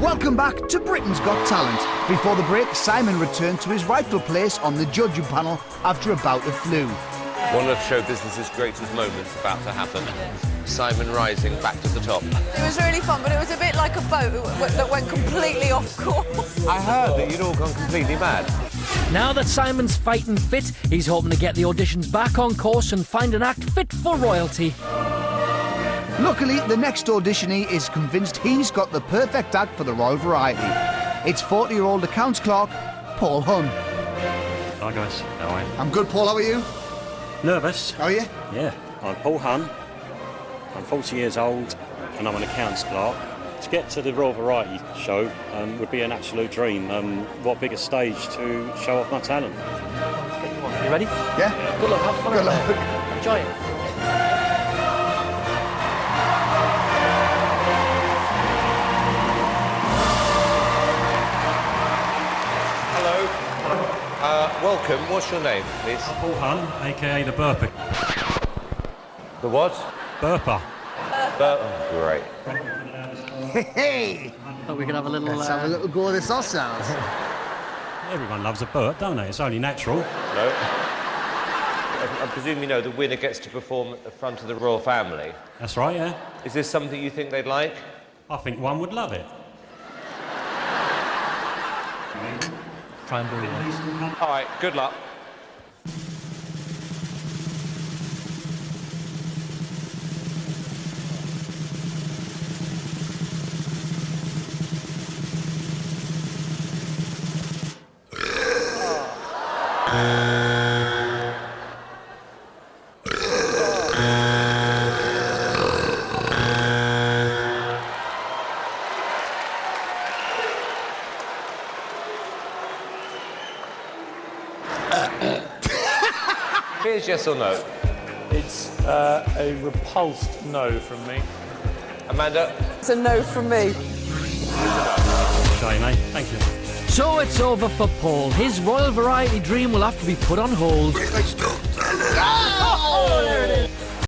Welcome back to Britain's Got Talent. Before the break, Simon returned to his rightful place on the judging panel after a bout of flu. One of show business's greatest moments about to happen. Simon rising back to the top. It was really fun, but it was a bit like a boat that went completely off course. I heard that you'd all gone completely mad. Now that Simon's fighting fit, he's hoping to get the auditions back on course and find an act fit for royalty. Luckily, the next auditionee is convinced he's got the perfect act for the Royal Variety. It's 40-year-old accounts clerk, Paul Hunn. Hi guys, how are you? I'm good, Paul, how are you? Nervous? Are you? Yeah, I'm Paul Hunn. I'm 40 years old and I'm an accounts clerk. To get to the Royal Variety show would be an absolute dream. What bigger stage to show off my talent? You ready? Yeah. Good luck, have fun. Good luck. Enjoy it. Welcome. What's your name, please? Paul Hunn, a.k.a. the burper. The what? Burper. Great. Hey! Thought we could have a little... Let's have a little go of this ourselves. Everyone loves a burp, don't they? It's only natural. No. I presume you know the winner gets to perform at the front of the royal family. That's right, yeah. Is this something you think they'd like? I think one would love it. Try and breathe. All right, good luck. Here's yes or no. It's a repulsed no from me. Amanda? It's a no from me. Shame, mate. Thank you. So it's over for Paul. His Royal Variety dream will have to be put on hold. Oh, there it is.